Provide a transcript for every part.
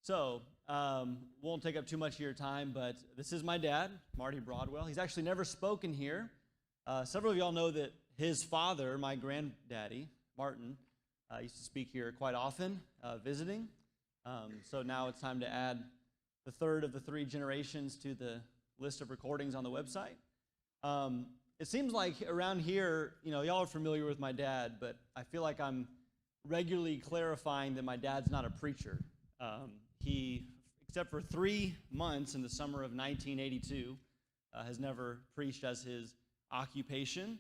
Won't take up too much of your time, but this is my dad, Marty Broadwell. He's actually never spoken here. Several of y'all know that his father, my granddaddy, Martin, used to speak here quite often, visiting. So now it's time to add the third of the three generations to the list of recordings on the website. It seems like around here, y'all are familiar with my dad, but I feel like I'm regularly clarifying that my dad's not a preacher. He, except for 3 months in the summer of 1982, has never preached as his occupation,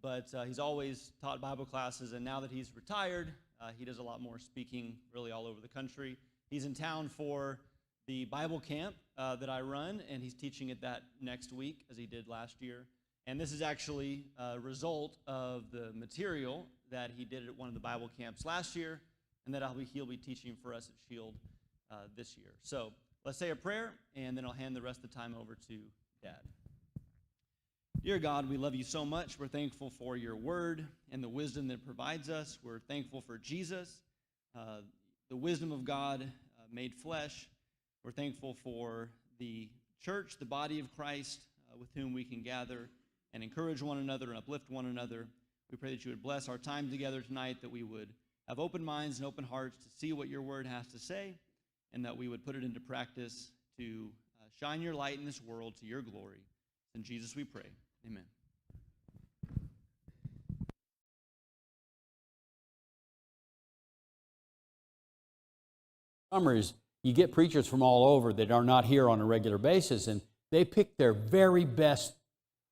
but he's always taught Bible classes, and now that he's retired, he does a lot more speaking really all over the country. He's in town for the Bible camp that I run, and he's teaching it that next week, as he did last year. And this is actually a result of the material that he did at one of the Bible camps last year, and that he'll be teaching for us at Shield this year. So let's say a prayer, and then I'll hand the rest of the time over to Dad. Dear God, we love you so much. We're thankful for your word and the wisdom that it provides us. We're thankful for Jesus, the wisdom of God made flesh. We're thankful for the church, the body of Christ, with whom we can gather and encourage one another and uplift one another. We pray that you would bless our time together tonight, that we would have open minds and open hearts to see what your word has to say, and that we would put it into practice to shine your light in this world to your glory. In Jesus we pray. Amen. Summers, you get preachers from all over that are not here on a regular basis, and they pick their very best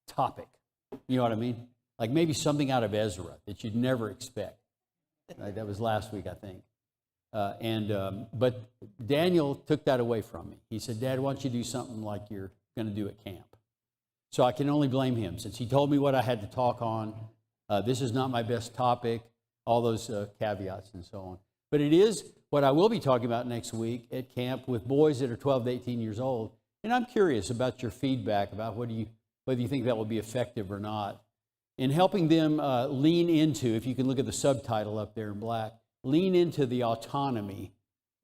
topic. You know what I mean? Like maybe something out of Ezra that you'd never expect. Right? That was last week, I think. But Daniel took that away from me. He said, Dad, why don't you do something like you're going to do at camp? So I can only blame him, since he told me what I had to talk on. This is not my best topic, all those caveats and so on. But it is what I will be talking about next week at camp with boys that are 12 to 18 years old. And I'm curious about your feedback about whether you think that will be effective or not. In helping them lean into, if you can look at the subtitle up there in black, lean into the autonomy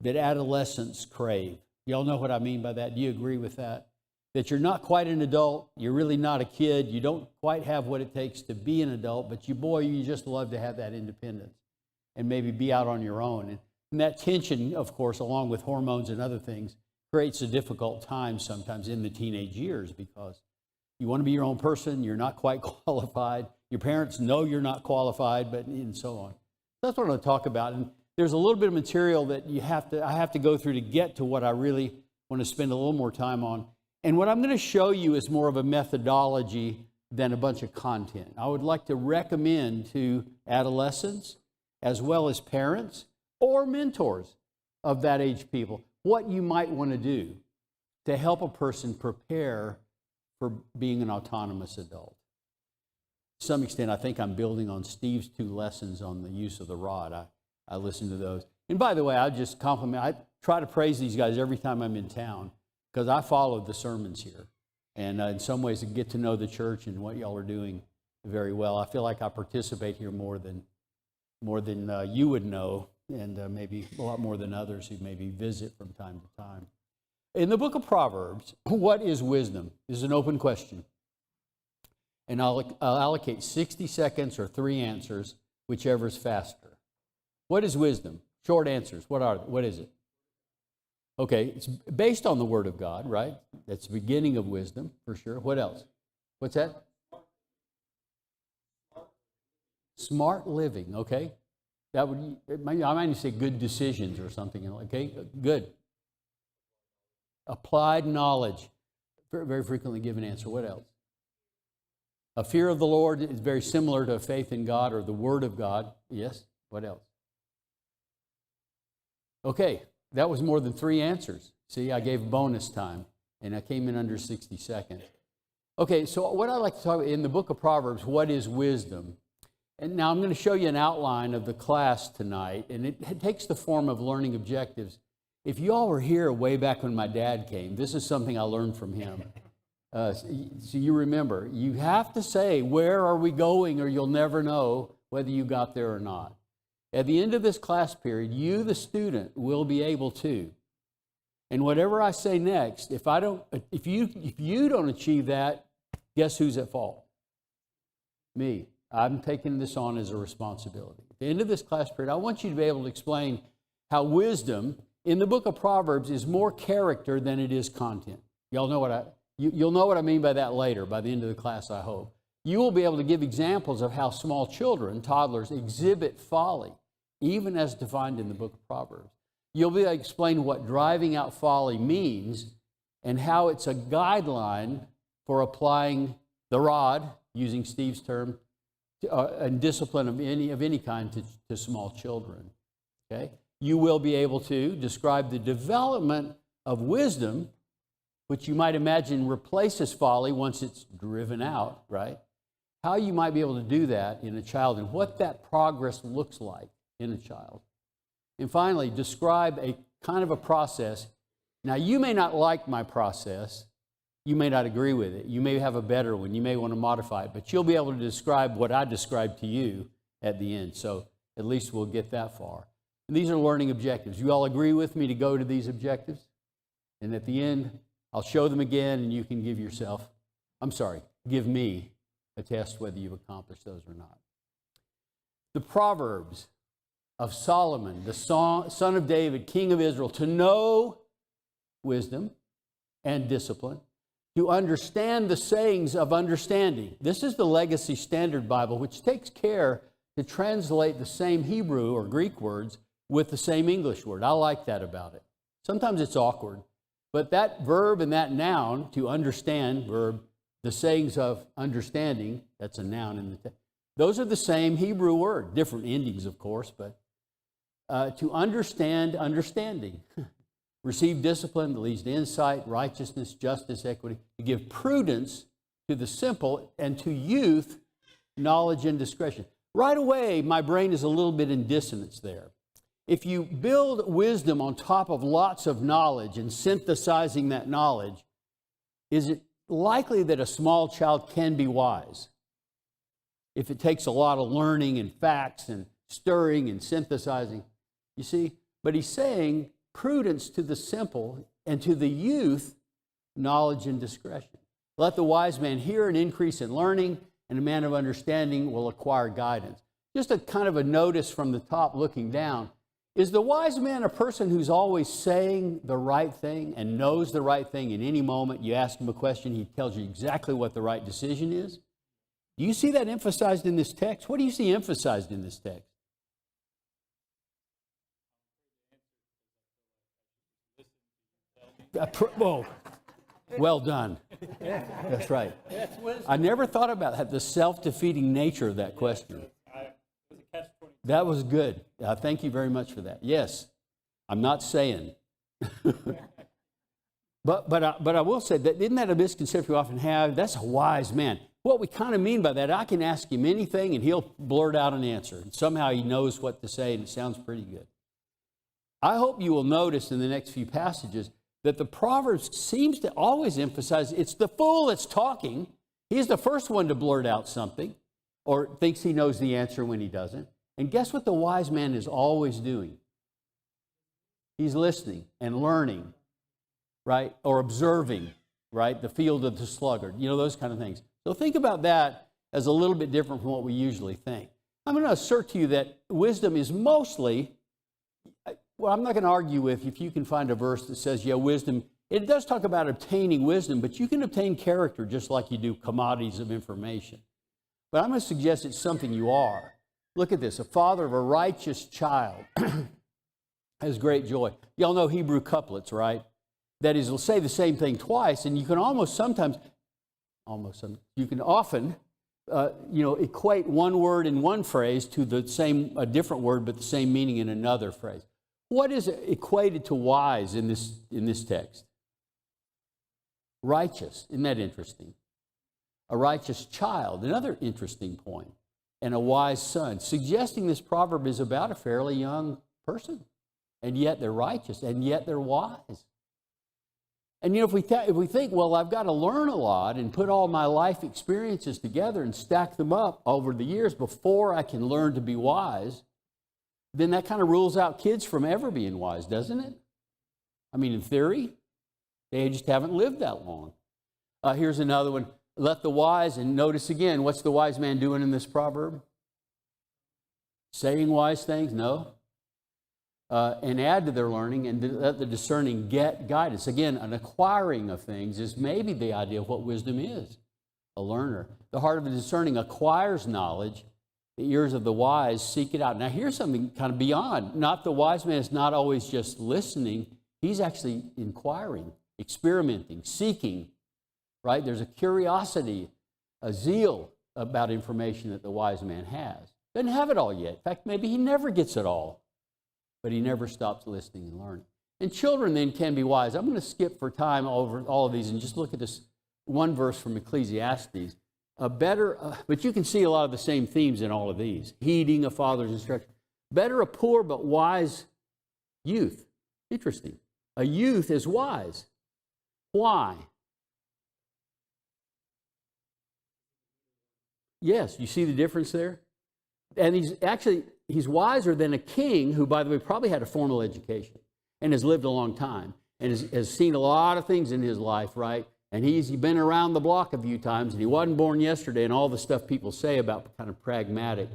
that adolescents crave. Y'all know what I mean by that? Do you agree with that? That you're not quite an adult, you're really not a kid, you don't quite have what it takes to be an adult, but you just love to have that independence and maybe be out on your own. And that tension, of course, along with hormones and other things, creates a difficult time sometimes in the teenage years, because you want to be your own person, you're not quite qualified, your parents know you're not qualified, and so on. That's what I'm going to talk about. And there's a little bit of material that I have to go through to get to what I really want to spend a little more time on. And what I'm going to show you is more of a methodology than a bunch of content. I would like to recommend to adolescents, as well as parents or mentors of that age people, what you might want to do to help a person prepare for being an autonomous adult. To some extent, I think I'm building on Steve's 2 lessons on the use of the rod. I listened to those. And by the way, I try to praise these guys every time I'm in town, because I followed the sermons here. And in some ways, I get to know the church and what y'all are doing very well. I feel like I participate here more than you would know, and maybe a lot more than others who maybe visit from time to time. In the book of Proverbs, what is wisdom? This is an open question. And I'll allocate 60 seconds or 3 answers, whichever is faster. What is wisdom? Short answers. What is it? Okay, it's based on the Word of God, right? That's the beginning of wisdom, for sure. What else? What's that? Smart living, okay. I might say good decisions or something, okay? Good. Applied knowledge. Very, very frequently given answer. What else? A fear of the Lord is very similar to a faith in God or the Word of God. Yes. What else? Okay, that was more than 3 answers. See, I gave bonus time, and I came in under 60 seconds. Okay, so what I'd like to talk about in the book of Proverbs, what is wisdom? And now I'm going to show you an outline of the class tonight, and it takes the form of learning objectives. If you all were here way back when my dad came, this is something I learned from him. So you remember, you have to say, where are we going, or you'll never know whether you got there or not. At the end of this class period, you, the student, will be able to. And whatever I say next, if you don't achieve that, guess who's at fault? Me. I'm taking this on as a responsibility. At the end of this class period, I want you to be able to explain how wisdom in the book of Proverbs is more character than it is content. Y'all know you'll know what I mean by that later, by the end of the class, I hope. You will be able to give examples of how small children, toddlers, exhibit folly, even as defined in the book of Proverbs. You'll be able to explain what driving out folly means and how it's a guideline for applying the rod, using Steve's term, and discipline of any kind to small children. Okay? You will be able to describe the development of wisdom, which you might imagine replaces folly once it's driven out, right? How you might be able to do that in a child and what that progress looks like in a child. And finally, describe a kind of a process. Now, you may not like my process. You may not agree with it. You may have a better one. You may want to modify it. But you'll be able to describe what I described to you at the end. So at least we'll get that far. And these are learning objectives. You all agree with me to go to these objectives? And at the end, I'll show them again, and you can give me a test whether you've accomplished those or not. The Proverbs of Solomon, the son of David, king of Israel, to know wisdom and discipline, to understand the sayings of understanding. This is the Legacy Standard Bible, which takes care to translate the same Hebrew or Greek words with the same English word. I like that about it. Sometimes it's awkward, but that verb and that noun, to understand, verb, the sayings of understanding, that's a noun in the text. Those are the same Hebrew word, different endings, of course, but to understand understanding. Receive discipline that leads to insight, righteousness, justice, equity. To give prudence to the simple, and to youth, knowledge and discretion. Right away, my brain is a little bit in dissonance there. If you build wisdom on top of lots of knowledge and synthesizing that knowledge, is it likely that a small child can be wise? If it takes a lot of learning and facts and stirring and synthesizing, you see? But he's saying prudence to the simple, and to the youth, knowledge and discretion. Let the wise man hear and increase in learning, and a man of understanding will acquire guidance. Just a kind of a notice from the top looking down. Is the wise man a person who's always saying the right thing and knows the right thing in any moment? You ask him a question, he tells you exactly what the right decision is? Do you see that emphasized in this text? What do you see emphasized in this text? Well done. That's right. I never thought about that, the self-defeating nature of that question. That was good. Thank you very much for that. Yes, I'm not saying. but I will say that, isn't that a misconception we often have? That's a wise man. What we kind of mean by that, I can ask him anything and he'll blurt out an answer. And somehow he knows what to say and it sounds pretty good. I hope you will notice in the next few passages that the Proverbs seems to always emphasize it's the fool that's talking. He's the first one to blurt out something or thinks he knows the answer when he doesn't. And guess what the wise man is always doing? He's listening and learning, right? Or observing, right? The field of the sluggard, those kind of things. So think about that as a little bit different from what we usually think. I'm going to assert to you that wisdom is mostly, well, I'm not going to argue with if you can find a verse that says, wisdom, it does talk about obtaining wisdom, but you can obtain character just like you do commodities of information. But I'm going to suggest it's something you are. Look at this. A father of a righteous child has great joy. Y'all know Hebrew couplets, right? That is, it'll say the same thing twice, and you can you can often, equate one word in one phrase to a different word, but the same meaning in another phrase. What is equated to wise in this text? Righteous. Isn't that interesting? A righteous child, another interesting point. And a wise son, suggesting this proverb is about a fairly young person. And yet they're righteous, and yet they're wise. And if we think, well, I've got to learn a lot and put all my life experiences together and stack them up over the years before I can learn to be wise, then that kind of rules out kids from ever being wise, doesn't it? I mean, in theory, they just haven't lived that long. Here's another one. Let the wise, and notice again, what's the wise man doing in this proverb? Saying wise things? No. And add to their learning, and let the discerning get guidance. Again, an acquiring of things is maybe the idea of what wisdom is. A learner. The heart of the discerning acquires knowledge. The ears of the wise seek it out. Now here's something kind of beyond. Not the wise man is not always just listening. He's actually inquiring, experimenting, seeking. Right? There's a curiosity, a zeal about information that the wise man has. Doesn't have it all yet. In fact, maybe he never gets it all. But he never stops listening and learning. And children then can be wise. I'm going to skip for time over all of these and just look at this one verse from Ecclesiastes. But you can see a lot of the same themes in all of these. Heeding a father's instruction. Better a poor but wise youth. Interesting. A youth is wise. Why? Yes, you see the difference there? And he's wiser than a king who, by the way, probably had a formal education and has lived a long time and has seen a lot of things in his life, right? And he's been around the block a few times, and he wasn't born yesterday, and all the stuff people say about kind of pragmatic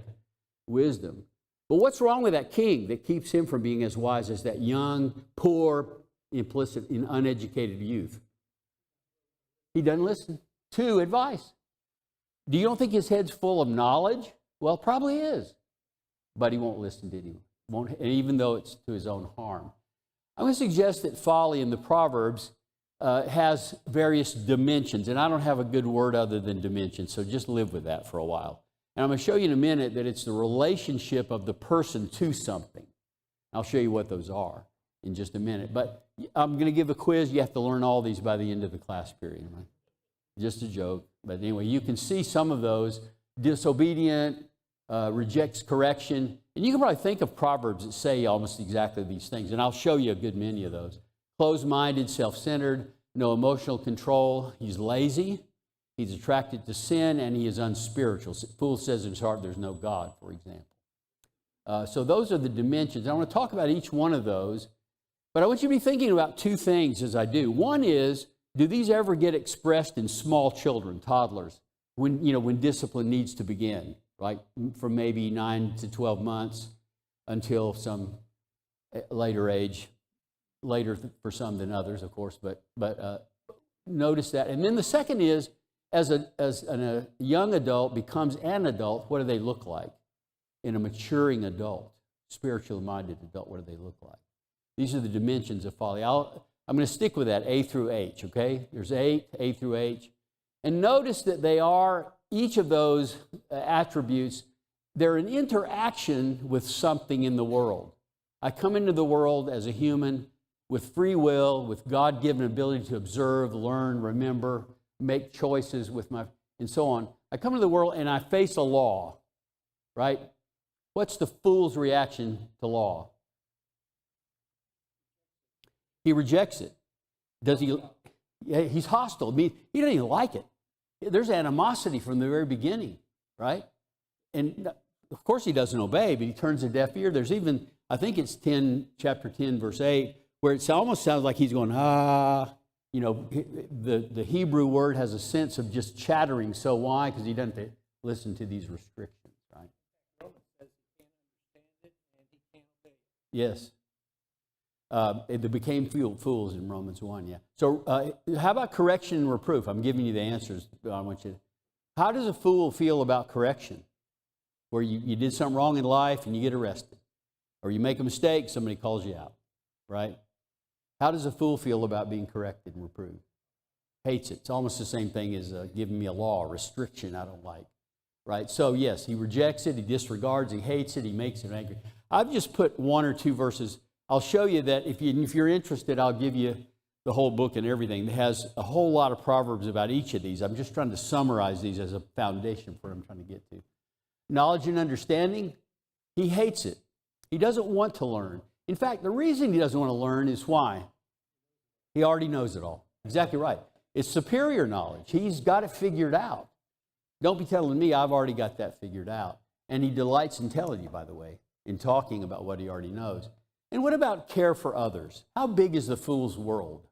wisdom. But what's wrong with that king that keeps him from being as wise as that young, poor, implicit, and uneducated youth? He doesn't listen to advice. Do you don't think his head's full of knowledge? Well, probably is. But he won't listen to anyone, even though it's to his own harm. I'm going to suggest that folly in the Proverbs has various dimensions, and I don't have a good word other than dimension, so just live with that for a while. And I'm going to show you in a minute that it's the relationship of the person to something. I'll show you what those are in just a minute. But I'm going to give a quiz. You have to learn all these by the end of the class period. Right? Just a joke. But anyway, you can see some of those. Disobedient, rejects correction. And you can probably think of Proverbs that say almost exactly these things. And I'll show you a good many of those. Closed-minded, self-centered, no emotional control. He's lazy. He's attracted to sin, and he is unspiritual. Fool says in his heart, there's no God, for example. So those are the dimensions. I want to talk about each one of those. But I want you to be thinking about two things as I do. One is, do these ever get expressed in small children, toddlers, when discipline needs to begin, right? From maybe 9 to 12 months until some later age, later for some than others, of course, but notice that. And then the second is, as a young adult becomes an adult, what do they look like? In a maturing adult, spiritually minded adult, what do they look like? These are the dimensions of folly. I'm going to stick with that, A through H, okay? There's A through H. And notice that they are, each of those attributes, they're an interaction with something in the world. I come into the world as a human with free will, with God-given ability to observe, learn, remember, make choices and so on. I come into the world and I face a law, right? What's the fool's reaction to law? He rejects it. Does he? Yeah, he's hostile. I mean, he doesn't even like it. There's animosity from the very beginning, right? And of course he doesn't obey, but he turns a deaf ear. There's even, I think it's chapter 10, verse 8, where it almost sounds like he's going, the Hebrew word has a sense of just chattering. So why? Because he doesn't listen to these restrictions, right? Romans says he can't understand it and he can't obey it. Yes. They became fools in Romans 1, yeah. So how about correction and reproof? I'm giving you the answers. How does a fool feel about correction? Where you did something wrong in life and you get arrested. Or you make a mistake, somebody calls you out, right? How does a fool feel about being corrected and reproved? Hates it. It's almost the same thing as giving me a law, a restriction I don't like, right? So yes, he rejects it, he disregards, he hates it, he makes it angry. I've just put one or two verses. I'll show you that if you're interested, I'll give you the whole book and everything. It has a whole lot of proverbs about each of these. I'm just trying to summarize these as a foundation for what I'm trying to get to. Knowledge and understanding, he hates it. He doesn't want to learn. In fact, the reason he doesn't want to learn is why? He already knows it all. Exactly right. It's superior knowledge. He's got it figured out. Don't be telling me I've already got that figured out. And he delights in telling you, by the way. in talking about what he already knows. And what about care for others? How big is the fool's world?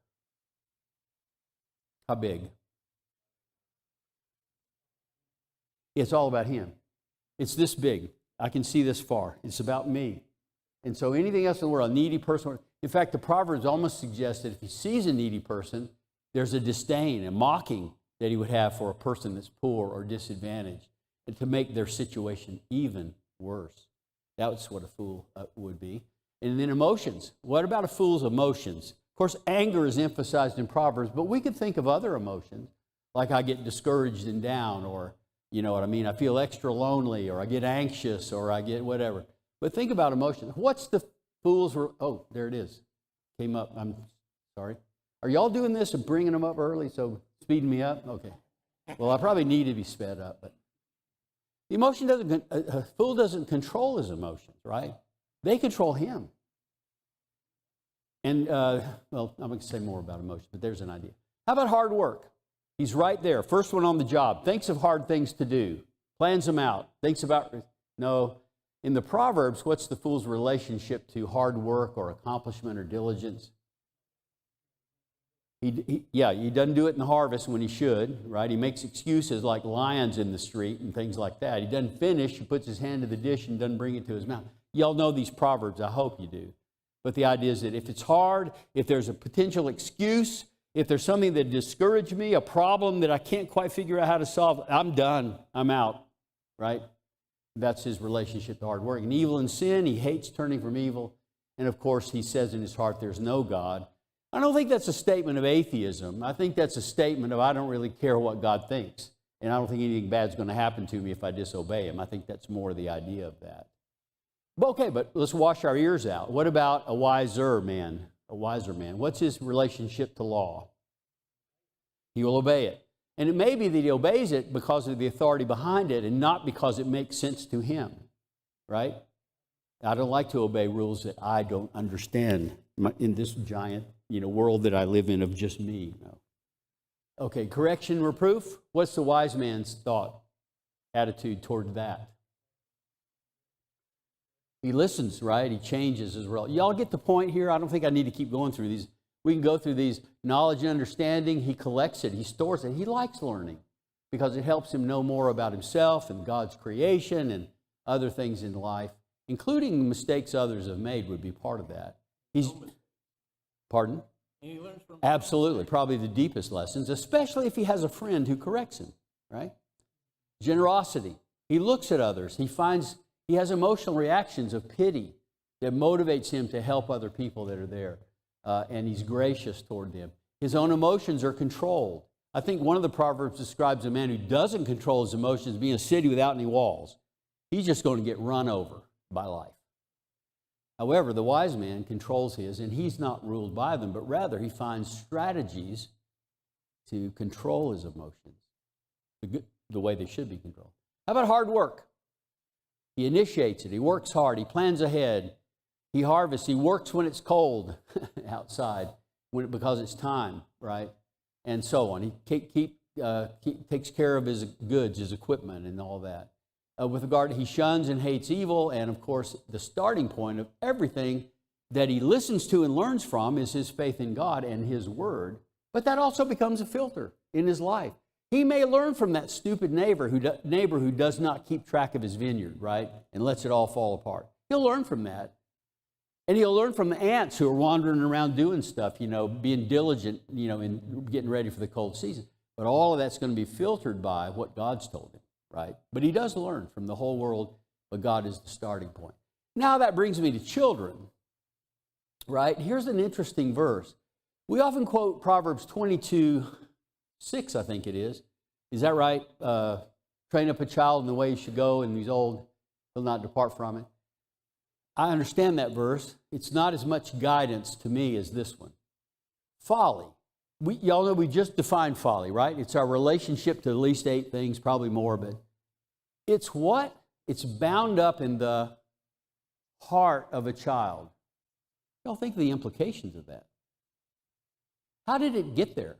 How big? It's all about him. It's this big. I can see this far. It's about me. And so anything else in the world, a needy person. In fact, the Proverbs almost suggest that if he sees a needy person, there's a disdain, a mocking that he would have for a person that's poor or disadvantaged, and to make their situation even worse. That's what a fool would be. And then emotions. What about a fool's emotions? Of course, anger is emphasized in Proverbs, but we could think of other emotions, like I get discouraged and down, or, you know what I mean, I feel extra lonely, or I get anxious, or I get whatever. But think about emotions. What's the fool's... Oh, there it is. Came up. I'm sorry. Are y'all doing this and bringing them up early, so speeding me up? Okay. Well, I probably need to be sped up, but... The emotion doesn't... A fool doesn't control his emotions, right? They control him. And, well, I'm going to say more about emotion, but there's an idea. How about hard work? He's right there. First one on the job. Thinks of hard things to do. Plans them out. Thinks about... No. In the Proverbs, what's the fool's relationship to hard work or accomplishment or diligence? He doesn't do it in the harvest when he should, right? He makes excuses like lions in the street and things like that. He doesn't finish. He puts his hand to the dish and doesn't bring it to his mouth. Y'all know these Proverbs. I hope you do. But the idea is that if it's hard, if there's a potential excuse, if there's something that discouraged me, a problem that I can't quite figure out how to solve, I'm done. I'm out, right? That's his relationship to hard work. And evil and sin, he hates turning from evil. And of course, he says in his heart, there's no God. I don't think that's a statement of atheism. I think that's a statement of I don't really care what God thinks. And I don't think anything bad's going to happen to me if I disobey him. I think that's more the idea of that. Okay, but let's wash our ears out. What about a wiser man? A wiser man. What's his relationship to law? He will obey it. And it may be that he obeys it because of the authority behind it and not because it makes sense to him, right? I don't like to obey rules that I don't understand in this giant, world that I live in of just me. No. Okay, correction, reproof. What's the wise man's thought, attitude toward that? He listens, right? He changes as well. Y'all get the point here? I don't think I need to keep going through these. We can go through these knowledge and understanding. He collects it. He stores it. He likes learning because it helps him know more about himself and God's creation and other things in life, including the mistakes others have made would be part of that. Pardon? And he learns from Absolutely. Probably the deepest lessons, especially if he has a friend who corrects him, right? Generosity. He looks at others. He has emotional reactions of pity that motivates him to help other people that are there. And he's gracious toward them. His own emotions are controlled. I think one of the Proverbs describes a man who doesn't control his emotions being a city without any walls. He's just going to get run over by life. However, the wise man controls his, and he's not ruled by them, but rather he finds strategies to control his emotions the way they should be controlled. How about hard work? He initiates it. He works hard. He plans ahead. He harvests. He works when it's cold outside because it's time, right? And so on. He takes care of his goods, his equipment, and all that. With regard, he shuns and hates evil, and of course, the starting point of everything that he listens to and learns from is his faith in God and his word. But that also becomes a filter in his life. He may learn from that stupid neighbor who does not keep track of his vineyard, right, and lets it all fall apart. He'll learn from that. And he'll learn from the ants who are wandering around doing stuff, being diligent, in getting ready for the cold season. But all of that's going to be filtered by what God's told him, right? But he does learn from the whole world, but God is the starting point. Now that brings me to children, right? Here's an interesting verse. We often quote Proverbs 22:6, I think it is. Is that right? Train up a child in the way he should go, and he's old, he'll not depart from it. I understand that verse. It's not as much guidance to me as this one. Folly. Y'all know we just defined folly, right? It's our relationship to at least 8 things, probably more, but it's what? It's bound up in the heart of a child. Y'all think of the implications of that. How did it get there?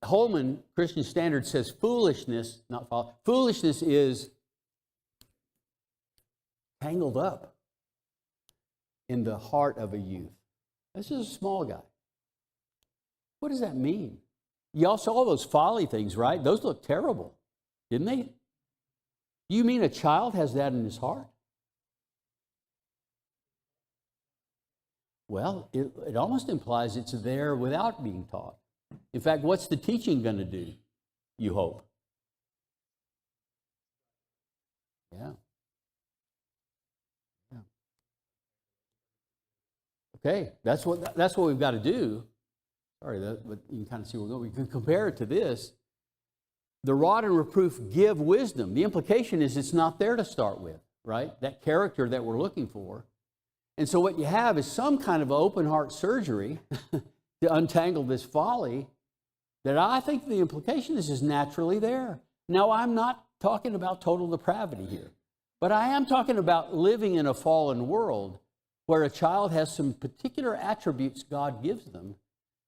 Holman, Christian Standard, says foolishness, not folly, foolishness is tangled up in the heart of a youth. This is a small guy. What does that mean? Y'all saw those folly things, right? Those look terrible, didn't they? You mean a child has that in his heart? Well, it almost implies it's there without being taught. In fact, what's the teaching going to do, you hope? Yeah. Okay, that's what we've got to do. Sorry, but you can kind of see where we're going. We can compare it to this. The rod and reproof give wisdom. The implication is it's not there to start with, right? That character that we're looking for. And so what you have is some kind of open heart surgery to untangle this folly that I think the implication is naturally there. Now, I'm not talking about total depravity here, but I am talking about living in a fallen world where a child has some particular attributes God gives them,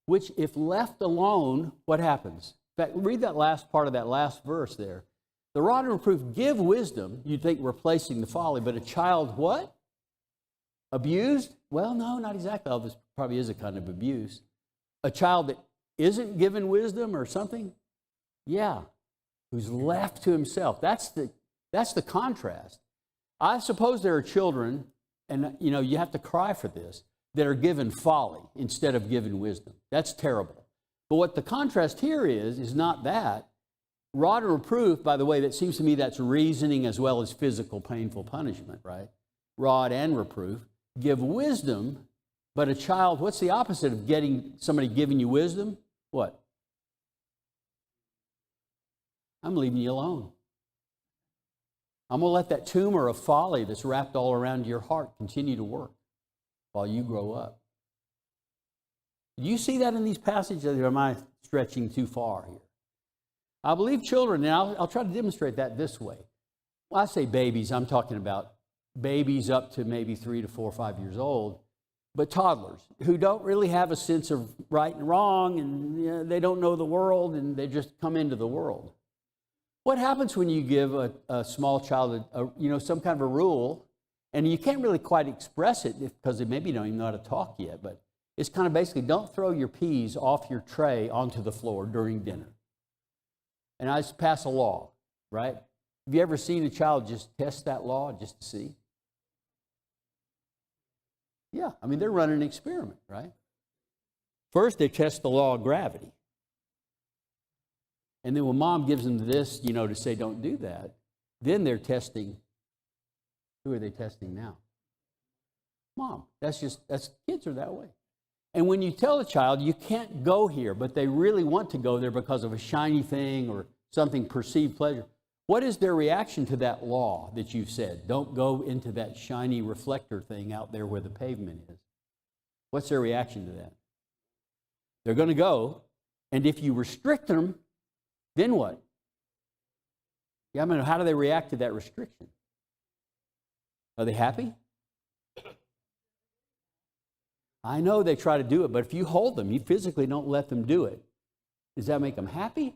which if left alone, what happens? In fact, read that last part of that last verse there. The rod and reproof give wisdom, you'd think replacing the folly, but a child what? Abused? Well, no, not exactly. Oh, this probably is a kind of abuse. A child that isn't given wisdom or something? Yeah, who's left to himself. That's the contrast. I suppose there are children, and you have to cry for this, that are given folly instead of given wisdom. That's terrible. But what the contrast here is not that. Rod and reproof, by the way, that seems to me that's reasoning as well as physical painful punishment, right? Rod and reproof give wisdom, but a child, what's the opposite of somebody giving you wisdom? What? I'm leaving you alone. I'm going to let that tumor of folly that's wrapped all around your heart continue to work while you grow up. Do you see that in these passages, or am I stretching too far here? I believe children, and I'll try to demonstrate that this way. When I say babies, I'm talking about babies up to maybe 3 to 4 or 5 years old, but toddlers who don't really have a sense of right and wrong, and they don't know the world, and they just come into the world. What happens when you give a small child some kind of a rule, and you can't really quite express it because they maybe don't even know how to talk yet, but it's kind of basically don't throw your peas off your tray onto the floor during dinner. And I just pass a law, right? Have you ever seen a child just test that law just to see? Yeah, I mean, they're running an experiment, right? First, they test the law of gravity. And then when mom gives them this, to say don't do that, then they're testing. Who are they testing now? Mom. That's kids are that way. And when you tell a child you can't go here, but they really want to go there because of a shiny thing or something perceived pleasure, what is their reaction to that law that you've said? Don't go into that shiny reflector thing out there where the pavement is. What's their reaction to that? They're going to go, and if you restrict them, then what? Yeah, I mean, how do they react to that restriction? Are they happy? I know they try to do it, but if you hold them, you physically don't let them do it. Does that make them happy?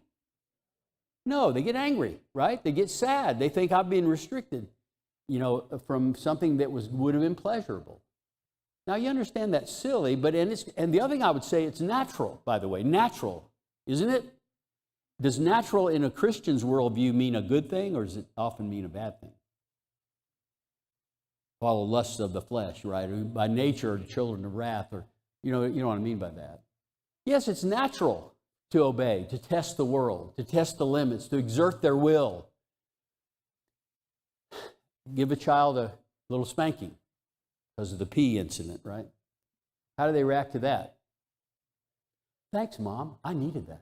No, they get angry, right? They get sad. They think I'm being restricted, from something that would have been pleasurable. Now, you understand that's silly, but and the other thing I would say, it's natural, by the way, natural, isn't it? Does natural in a Christian's worldview mean a good thing, or does it often mean a bad thing? Follow lusts of the flesh, right? Or by nature, are children of wrath, or you know what I mean by that. Yes, it's natural to obey, to test the world, to test the limits, to exert their will. Give a child a little spanking because of the pee incident, right? How do they react to that? Thanks, Mom. I needed that.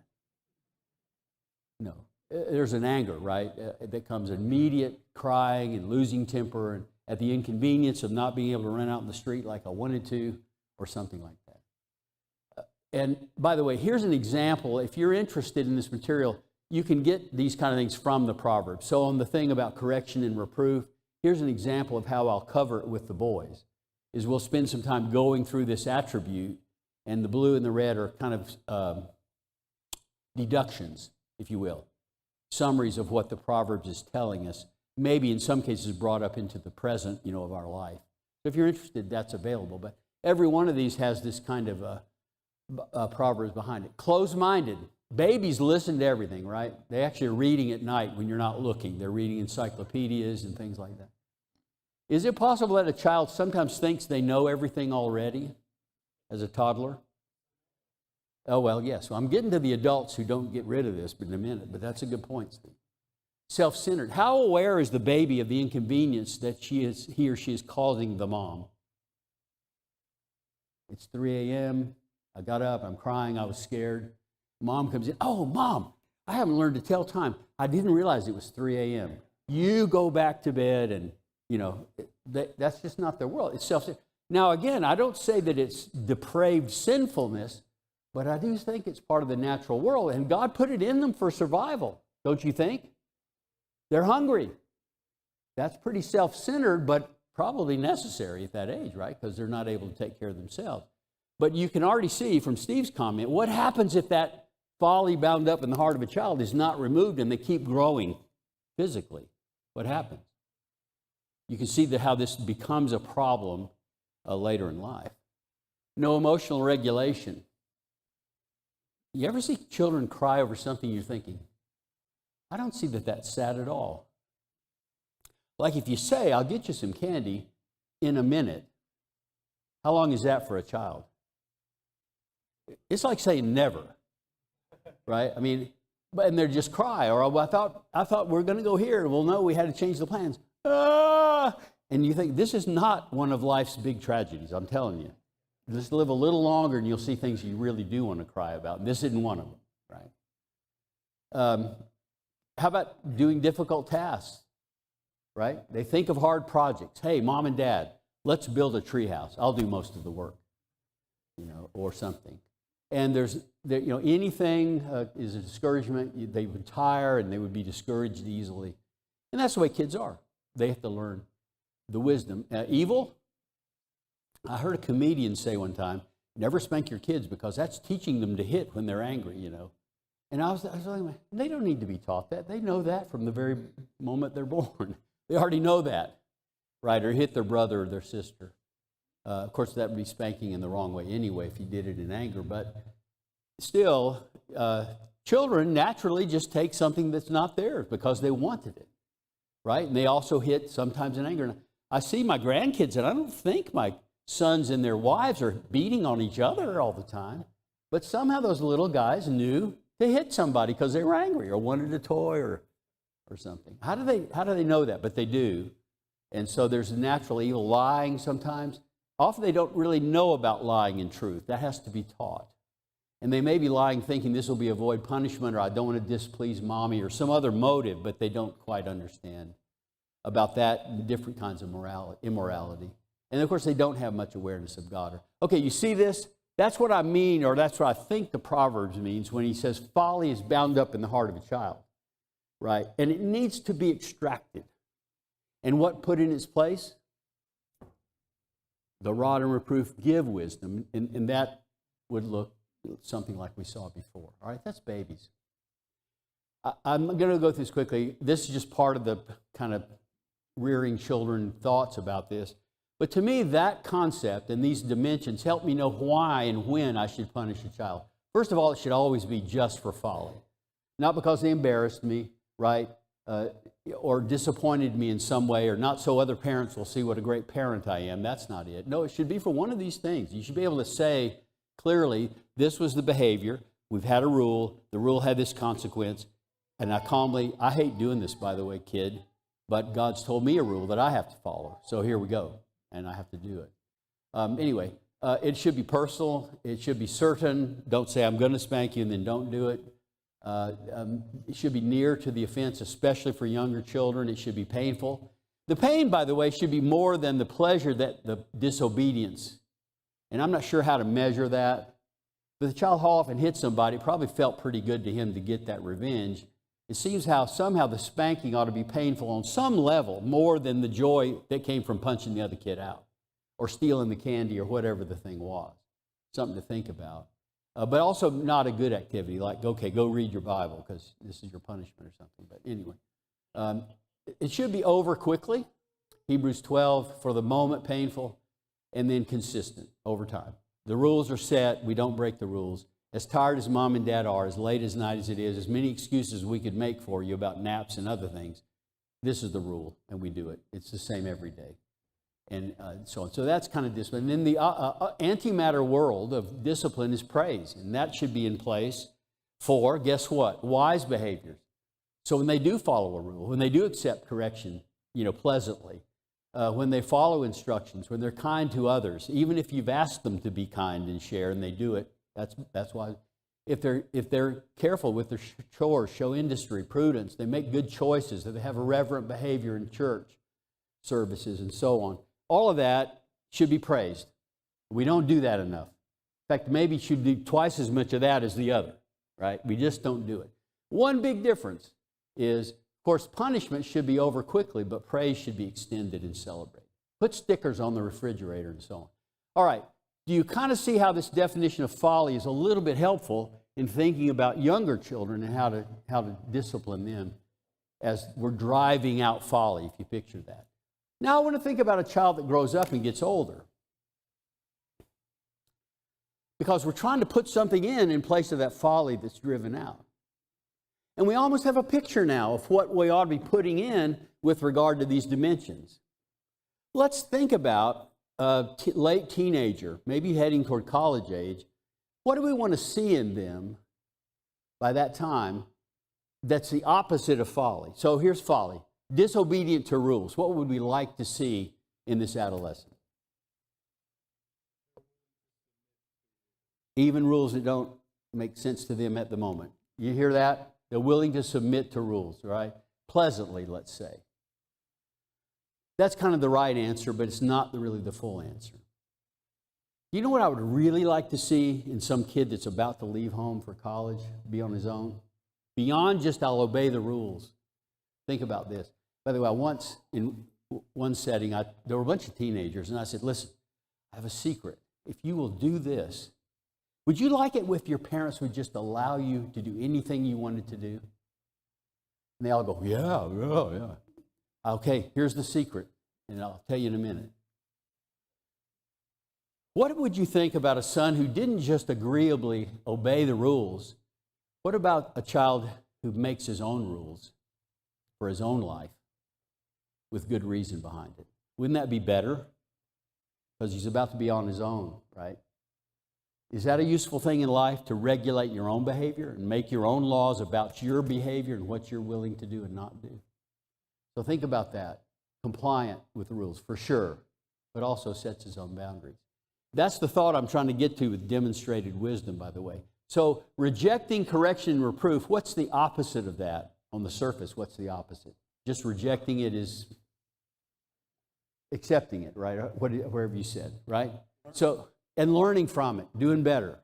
No. There's an anger, right? That comes immediate crying and losing temper and at the inconvenience of not being able to run out in the street like I wanted to or something like that. And by the way, here's an example. If you're interested in this material, you can get these kind of things from the Proverbs. So on the thing about correction and reproof, here's an example of how I'll cover it with the boys. Is we'll spend some time going through this attribute, and the blue and the red are kind of deductions, if you will, summaries of what the Proverbs is telling us, maybe in some cases brought up into the present, of our life. So if you're interested, that's available. But every one of these has this kind of Proverbs behind it. Closed-minded. Babies listen to everything, right? They actually are reading at night when you're not looking. They're reading encyclopedias and things like that. Is it possible that a child sometimes thinks they know everything already as a toddler? Oh, well, yes. Well, I'm getting to the adults who don't get rid of this in a minute, but that's a good point, Steve. Self-centered. How aware is the baby of the inconvenience that he or she is causing the mom? It's 3 a.m. I got up. I'm crying. I was scared. Mom comes in. Oh, Mom, I haven't learned to tell time. I didn't realize it was 3 a.m. You go back to bed, and, that's just not their world. It's self-centered. Now, again, I don't say that it's depraved sinfulness, but I do think it's part of the natural world, and God put it in them for survival, don't you think? They're hungry. That's pretty self-centered, but probably necessary at that age, right? Because they're not able to take care of themselves. But you can already see from Steve's comment, what happens if that folly bound up in the heart of a child is not removed and they keep growing physically? What happens? You can see how this becomes a problem later in life. No emotional regulation. You ever see children cry over something you're thinking, I don't see that that's sad at all. Like if you say, I'll get you some candy in a minute, how long is that for a child? It's like saying never, right? I mean, and they just cry, or I thought we were going to go here. Well, no, we had to change the plans. Ah! And you think, this is not one of life's big tragedies, I'm telling you. Just live a little longer and you'll see things you really do want to cry about. This isn't one of them, right? How about doing difficult tasks, right? They think of hard projects. Hey, Mom and Dad, let's build a tree house. I'll do most of the work, or something. And anything is a discouragement. They would tire and they would be discouraged easily. And that's the way kids are. They have to learn the wisdom. Evil, I heard a comedian say one time, never spank your kids because that's teaching them to hit when they're angry, And I was like, they don't need to be taught that. They know that from the very moment they're born. They already know that, right? Or hit their brother or their sister. Of course, that would be spanking in the wrong way anyway if you did it in anger. But still, children naturally just take something that's not theirs because they wanted it, right? And they also hit sometimes in anger. I see my grandkids, and I don't think my sons and their wives are beating on each other all the time. But somehow those little guys knew to hit somebody because they were angry or wanted a toy or something. How do they know that? But they do. And so there's a natural evil. Lying sometimes. Often they don't really know about lying and truth. That has to be taught. And they may be lying thinking this will be avoid punishment, or I don't want to displease mommy, or some other motive, but they don't quite understand about that and different kinds of immorality. And of course they don't have much awareness of God. Okay, you see this? That's what I mean, or that's what I think the Proverbs means when he says folly is bound up in the heart of a child, right? And it needs to be extracted. And what put in its place? The rod and reproof give wisdom, and that would look something like we saw before. All right, that's babies. I'm going to go through this quickly. This is just part of the kind of rearing children thoughts about this. But to me, that concept and these dimensions help me know why and when I should punish a child. First of all, it should always be just for folly. Not because they embarrassed me, right, or disappointed me in some way, or not so other parents will see what a great parent I am. That's not it. No, it should be for one of these things. You should be able to say clearly, this was the behavior. We've had a rule. The rule had this consequence. And I hate doing this, by the way, kid, but God's told me a rule that I have to follow. So here we go. And I have to do it. Anyway, it should be personal. It should be certain. Don't say, I'm going to spank you, and then don't do it. It should be near to the offense, especially for younger children. It should be painful. The pain, by the way, should be more than the pleasure that the disobedience. And I'm not sure how to measure that. But the child haul off and hit somebody. It probably felt pretty good to him to get that revenge. It seems how somehow the spanking ought to be painful on some level more than the joy that came from punching the other kid out or stealing the candy or whatever the thing was. Something to think about. but also not a good activity, like, okay, go read your Bible because this is your punishment or something. But anyway, it should be over quickly. Hebrews 12, for the moment painful, and then consistent over time. The rules are set. We don't break the rules. As tired as mom and dad are, as late as night as it is, as many excuses we could make for you about naps and other things, this is the rule, and we do it. It's the same every day. And so on. So that's kind of discipline. And then the antimatter world of discipline is praise, and that should be in place for, guess what, wise behaviors. So when they do follow a rule, when they do accept correction, pleasantly, when they follow instructions, when they're kind to others, even if you've asked them to be kind and share, and they do it, that's why. If they're careful with their chores, show industry, prudence, they make good choices, that they have a reverent behavior in church services, and so on. All of that should be praised. We don't do that enough. In fact, maybe should do twice as much of that as the other, right? We just don't do it. One big difference is, of course, punishment should be over quickly, but praise should be extended and celebrated. Put stickers on the refrigerator and so on. All right, do you kind of see how this definition of folly is a little bit helpful in thinking about younger children and how to discipline them as we're driving out folly, if you picture that? Now I want to think about a child that grows up and gets older. Because we're trying to put something in place of that folly that's driven out. And we almost have a picture now of what we ought to be putting in with regard to these dimensions. Let's think about a late teenager, maybe heading toward college age. What do we want to see in them by that time that's the opposite of folly? So here's folly. Disobedient to rules. What would we like to see in this adolescent? Even rules that don't make sense to them at the moment. You hear that? They're willing to submit to rules, right? Pleasantly, let's say. That's kind of the right answer, but it's not really the full answer. You know what I would really like to see in some kid that's about to leave home for college, be on his own? Beyond just, I'll obey the rules. Think about this. By the way, once in one setting, there were a bunch of teenagers, and I said, listen, I have a secret. If you will do this, would you like it if your parents would just allow you to do anything you wanted to do? And they all go, yeah. Okay, here's the secret, and I'll tell you in a minute. What would you think about a son who didn't just agreeably obey the rules? What about a child who makes his own rules for his own life with good reason behind it? Wouldn't that be better? Because he's about to be on his own, right? Is that a useful thing in life, to regulate your own behavior and make your own laws about your behavior and what you're willing to do and not do? So think about that. Compliant with the rules, for sure, but also sets his own boundaries. That's the thought I'm trying to get to with demonstrated wisdom, by the way. So rejecting correction and reproof, what's the opposite of that on the surface? What's the opposite? Just rejecting it is accepting it, right? Wherever you said, right? So, and learning from it, doing better.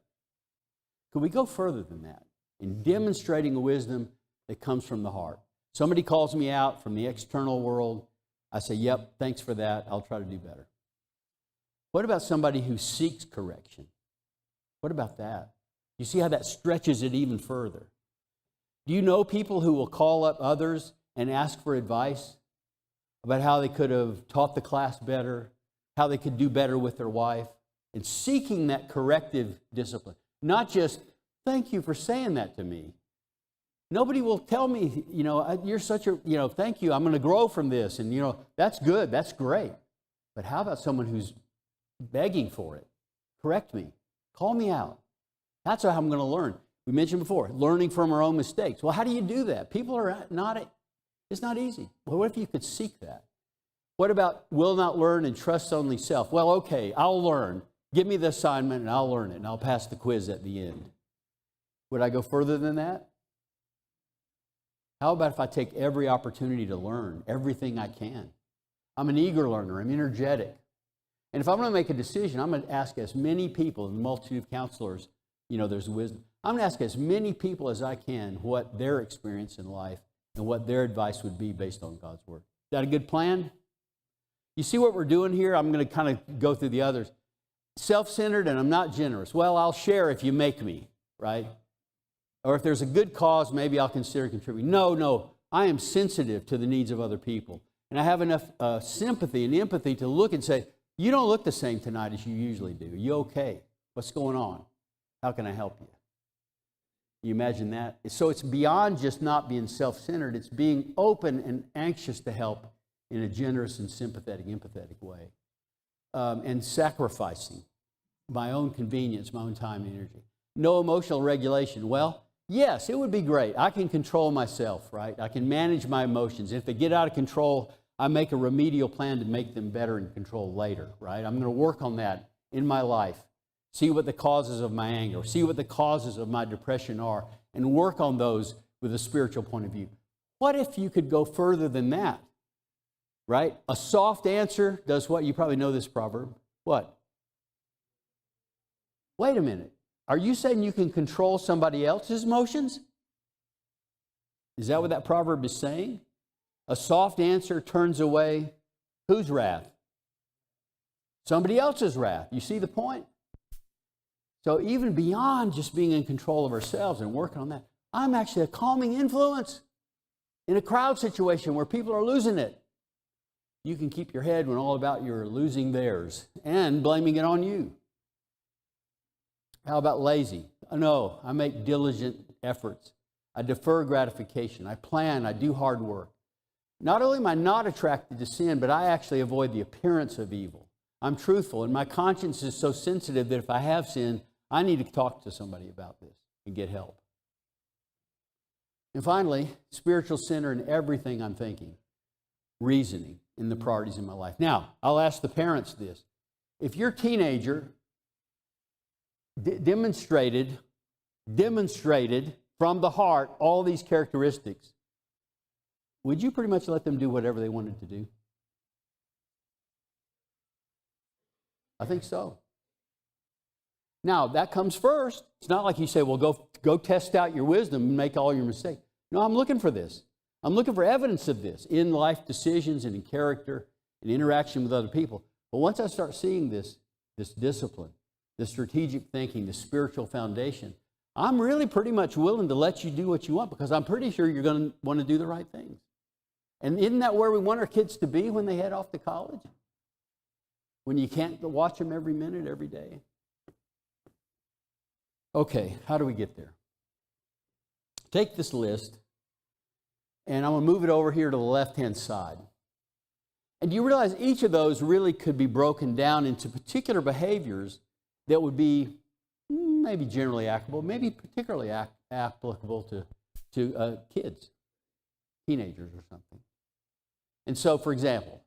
Could we go further than that in demonstrating a wisdom that comes from the heart? Somebody calls me out from the external world. I say, yep, thanks for that. I'll try to do better. What about somebody who seeks correction? What about that? You see how that stretches it even further? Do you know people who will call up others and ask for advice about how they could have taught the class better, how they could do better with their wife, and seeking that corrective discipline? Not just, thank you for saying that to me. Nobody will tell me, you're such a, thank you, I'm going to grow from this. And, that's good, that's great. But how about someone who's begging for it? Correct me. Call me out. That's how I'm going to learn. We mentioned before, learning from our own mistakes. Well, how do you do that? People are it's not easy. Well, what if you could seek that? What about will not learn and trust only self? Well, okay, I'll learn. Give me the assignment and I'll learn it and I'll pass the quiz at the end. Would I go further than that? How about if I take every opportunity to learn everything I can? I'm an eager learner. I'm energetic. And if I'm going to make a decision, I'm going to ask as many people, in the multitude of counselors, there's wisdom. I'm going to ask as many people as I can what their experience in life and what their advice would be based on God's Word. Is that a good plan? You see what we're doing here? I'm going to kind of go through the others. self-centered and I'm not generous. Well, I'll share if you make me, right? Or if there's a good cause, maybe I'll consider contributing. No, I am sensitive to the needs of other people. And I have enough sympathy and empathy to look and say, you don't look the same tonight as you usually do. Are you okay? What's going on? How can I help you? You imagine that? So it's beyond just not being self-centered. It's being open and anxious to help in a generous and sympathetic, empathetic way. And sacrificing my own convenience, my own time and energy. No emotional regulation. Well, yes, it would be great. I can control myself, right? I can manage my emotions. If they get out of control, I make a remedial plan to make them better in control later, right? I'm going to work on that in my life. See what the causes of my anger, see what the causes of my depression are, and work on those with a spiritual point of view. What if you could go further than that? Right? A soft answer does what? You probably know this proverb. What? Wait a minute. Are you saying you can control somebody else's emotions? Is that what that proverb is saying? A soft answer turns away whose wrath? Somebody else's wrath. You see the point? So even beyond just being in control of ourselves and working on that, I'm actually a calming influence in a crowd situation where people are losing it. You can keep your head when all about you're losing theirs and blaming it on you. How about lazy? No, I make diligent efforts. I defer gratification. I plan. I do hard work. Not only am I not attracted to sin, but I actually avoid the appearance of evil. I'm truthful, and my conscience is so sensitive that if I have sinned, I need to talk to somebody about this and get help. And finally, spiritual center in everything I'm thinking, reasoning in the priorities in my life. Now, I'll ask the parents this. If your teenager demonstrated from the heart all these characteristics, would you pretty much let them do whatever they wanted to do? I think so. Now, that comes first. It's not like you say, well, go test out your wisdom and make all your mistakes. No, I'm looking for this. I'm looking for evidence of this in life decisions and in character and interaction with other people. But once I start seeing this discipline, the strategic thinking, the spiritual foundation, I'm really pretty much willing to let you do what you want because I'm pretty sure you're going to want to do the right things. And isn't that where we want our kids to be when they head off to college? When you can't watch them every minute, every day? Okay, how do we get there? Take this list, and I'm going to move it over here to the left-hand side. And you realize each of those really could be broken down into particular behaviors that would be maybe generally applicable, maybe particularly applicable to kids, teenagers or something. And so, for example,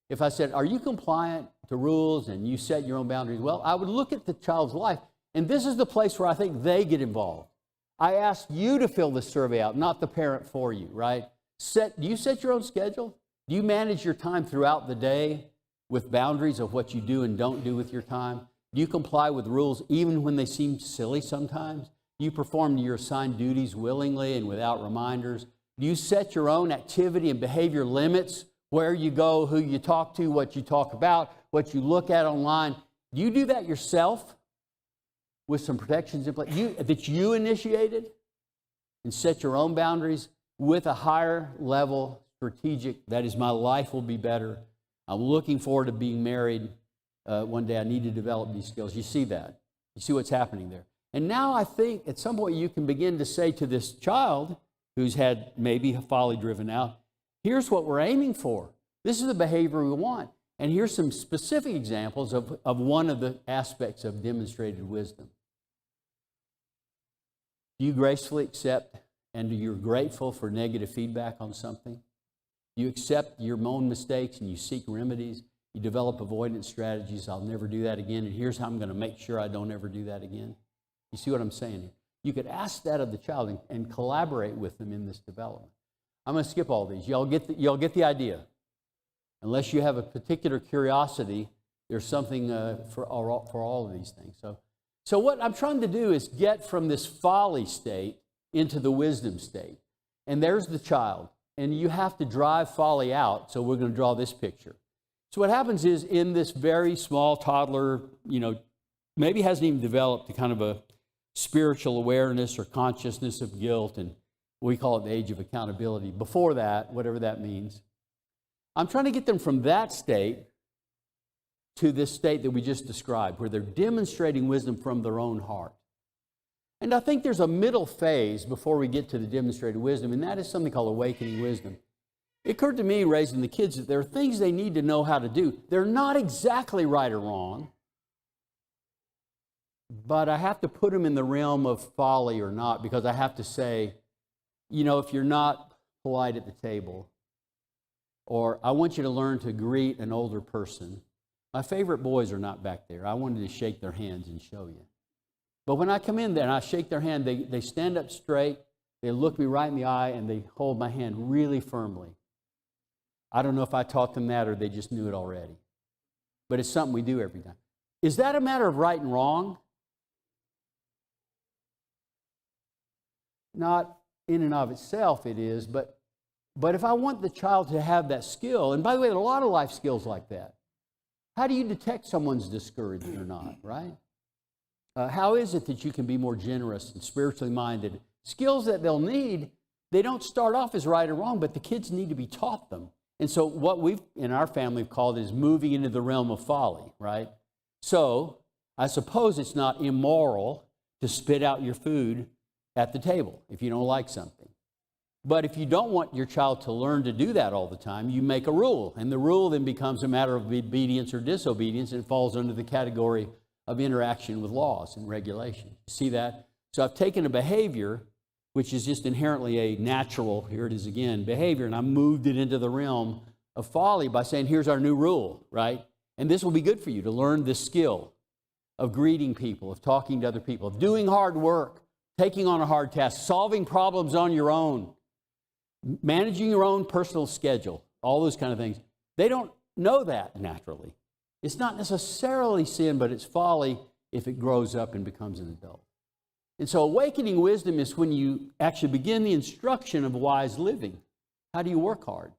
if I said, are you compliant to rules and you set your own boundaries? Well, I would look at the child's life, and this is the place where I think they get involved. I ask you to fill this survey out, not the parent for you, right? Do you set your own schedule? Do you manage your time throughout the day with boundaries of what you do and don't do with your time? Do you comply with rules even when they seem silly sometimes? Do you perform your assigned duties willingly and without reminders? Do you set your own activity and behavior limits? Where you go, who you talk to, what you talk about, what you look at online. Do you do that yourself with some protections in place that you initiated and set your own boundaries with a higher level strategic, that is, my life will be better. I'm looking forward to being married one day. I need to develop these skills. You see that. You see what's happening there. And now I think at some point you can begin to say to this child who's had maybe a folly driven out, here's what we're aiming for. This is the behavior we want. And here's some specific examples of one of the aspects of demonstrated wisdom. Do you gracefully accept and you're grateful for negative feedback on something? Do you accept your own mistakes and you seek remedies? You develop avoidance strategies. I'll never do that again, and here's how I'm going to make sure I don't ever do that again. You see what I'm saying here? You could ask that of the child and collaborate with them in this development. I'm going to skip all these. Y'all get the idea. Unless you have a particular curiosity, there's something for all of these things. So what I'm trying to do is get from this folly state into the wisdom state. And there's the child. And you have to drive folly out, so we're going to draw this picture. So what happens is in this very small toddler, maybe hasn't even developed a kind of a spiritual awareness or consciousness of guilt, and we call it the age of accountability. Before that, whatever that means, I'm trying to get them from that state to this state that we just described, where they're demonstrating wisdom from their own heart. And I think there's a middle phase before we get to the demonstrated wisdom, and that is something called awakening wisdom. It occurred to me raising the kids that there are things they need to know how to do. They're not exactly right or wrong, but I have to put them in the realm of folly or not, because I have to say, you know, if you're not polite at the table, or I want you to learn to greet an older person. My favorite boys are not back there. I wanted to shake their hands and show you. But when I come in there and I shake their hand, they stand up straight, they look me right in the eye, and they hold my hand really firmly. I don't know if I taught them that or they just knew it already. But it's something we do every time. Is that a matter of right and wrong? Not in and of itself it is, but if I want the child to have that skill, and by the way, there are a lot of life skills like that. How do you detect someone's discouraged or not, right? How is it that you can be more generous and spiritually minded? Skills that they'll need, they don't start off as right or wrong, but the kids need to be taught them. And so what we've, in our family, called is moving into the realm of folly, right? So I suppose it's not immoral to spit out your food at the table if you don't like something. But if you don't want your child to learn to do that all the time, you make a rule. And the rule then becomes a matter of obedience or disobedience, and it falls under the category of interaction with laws and regulations. See that? So I've taken a behavior, which is just inherently a natural, here it is again, behavior, and I moved it into the realm of folly by saying, here's our new rule, right? And this will be good for you to learn this skill of greeting people, of talking to other people, of doing hard work, taking on a hard task, solving problems on your own, managing your own personal schedule, all those kind of things. They don't know that naturally. It's not necessarily sin, but it's folly if it grows up and becomes an adult. And so awakening wisdom is when you actually begin the instruction of wise living. How do you work hard?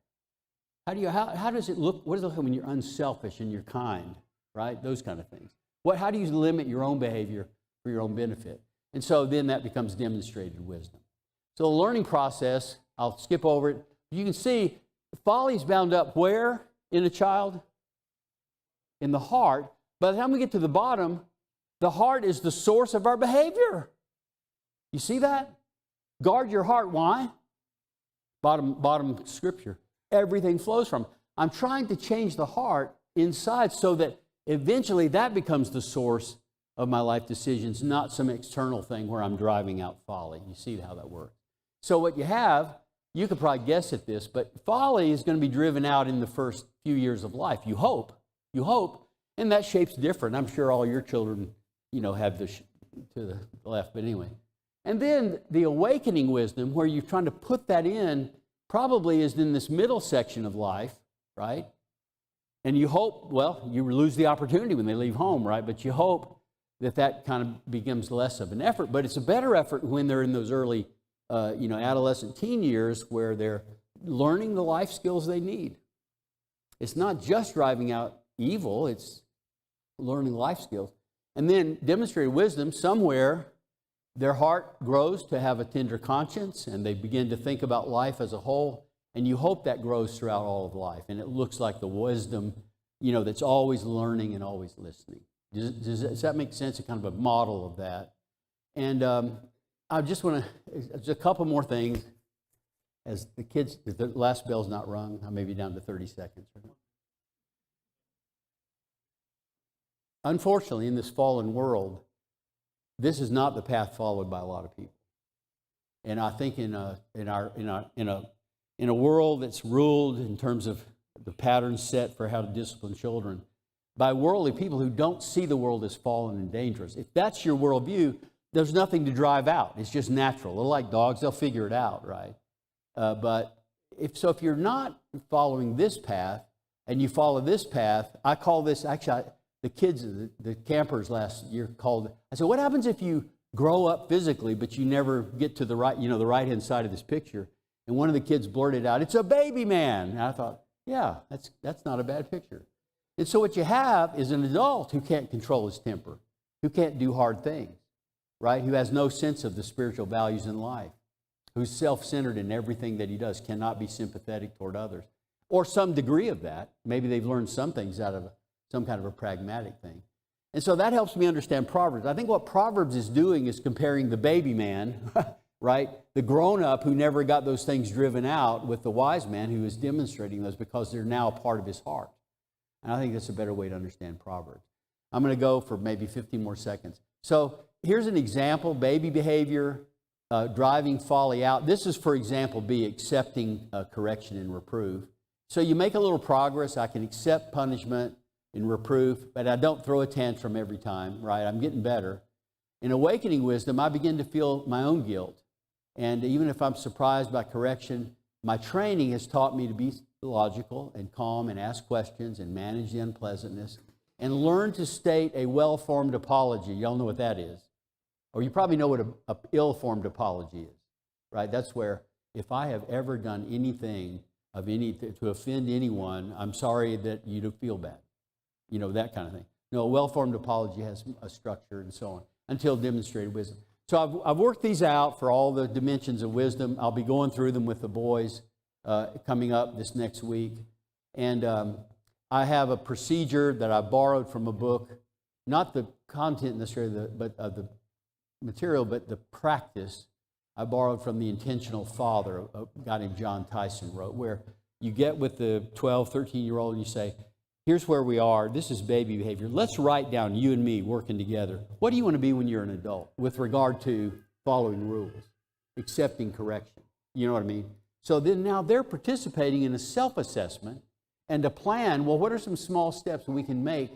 How does it look? What does it look like when you're unselfish and you're kind, right? Those kind of things. How do you limit your own behavior for your own benefit? And so then that becomes demonstrated wisdom. So the learning process, I'll skip over it. You can see folly is bound up where in a child? In the heart. By the time we get to the bottom, the heart is the source of our behavior. You see that? Guard your heart. Why? Bottom scripture. Everything flows from it. I'm trying to change the heart inside so that eventually that becomes the source of my life decisions, not some external thing where I'm driving out folly. You see how that works. So what you have, you could probably guess at this, but folly is going to be driven out in the first few years of life. You hope. You hope. And that shape's different. I'm sure all your children, have this to the left, but anyway. And then the awakening wisdom, where you're trying to put that in, probably is in this middle section of life, right? And you hope, you lose the opportunity when they leave home, right? But you hope that kind of becomes less of an effort. But it's a better effort when they're in those early, adolescent teen years where they're learning the life skills they need. It's not just driving out evil, it's learning life skills. And then demonstrated wisdom, somewhere their heart grows to have a tender conscience and they begin to think about life as a whole. And you hope that grows throughout all of life. And it looks like the wisdom, that's always learning and always listening. Does that make sense? A kind of a model of that. And I just want to, just a couple more things. As the kids, if the last bell's not rung, I may be down to 30 seconds. Unfortunately, in this fallen world, this is not the path followed by a lot of people. And I think in a world that's ruled in terms of the patterns set for how to discipline children by worldly people who don't see the world as fallen and dangerous. If that's your worldview, there's nothing to drive out. It's just natural. They're like dogs. They'll figure it out, right? But if you're not following this path and you follow this path, I call this, actually, the kids, the campers last year called, I said, what happens if you grow up physically, but you never get to the right, the right-hand side of this picture? And one of the kids blurted out, it's a baby man. And I thought, yeah, that's not a bad picture. And so what you have is an adult who can't control his temper. who can't do hard things, right? Who has no sense of the spiritual values in life, who's self-centered in everything that he does, cannot be sympathetic toward others, or some degree of that. Maybe they've learned some things out of some kind of a pragmatic thing. And so that helps me understand Proverbs. I think what Proverbs is doing is comparing the baby man, right, the grown-up who never got those things driven out, with the wise man who is demonstrating those because they're now a part of his heart. And I think that's a better way to understand Proverbs. I'm going to go for maybe 15 more seconds. So here's an example: baby behavior, driving folly out. This is, for example, B, accepting correction and reproof. So you make a little progress. I can accept punishment and reproof, but I don't throw a tantrum every time, right? I'm getting better. In awakening wisdom, I begin to feel my own guilt. And even if I'm surprised by correction, my training has taught me to be logical and calm and ask questions and manage the unpleasantness and learn to state a well-formed apology. Y'all know what that is. Or you probably know what a ill-formed apology is, right? That's where, if I have ever done anything to offend anyone, I'm sorry that you feel bad. You know, that kind of thing. No, a well-formed apology has a structure and so on, until demonstrated wisdom. So I've worked these out for all the dimensions of wisdom. I'll be going through them with the boys coming up this next week. And I have a procedure that I borrowed from a book, not the content necessarily, but the material, but the practice I borrowed from The Intentional Father, a guy named John Tyson wrote, where you get with the 12, 13-year-old and you say, here's where we are. This is baby behavior. Let's write down, you and me working together, what do you want to be when you're an adult with regard to following rules, accepting correction? You know what I mean? So then now they're participating in a self-assessment and a plan. Well, what are some small steps we can make?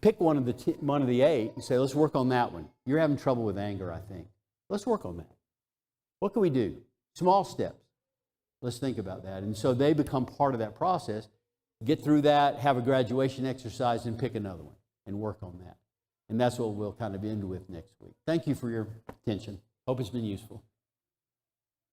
Pick one of the 8 and say, let's work on that one. You're having trouble with anger, I think. Let's work on that. What can we do? Small steps. Let's think about that. And so they become part of that process. Get through that, have a graduation exercise, and pick another one and work on that. And that's what we'll kind of end with next week. Thank you for your attention. Hope it's been useful.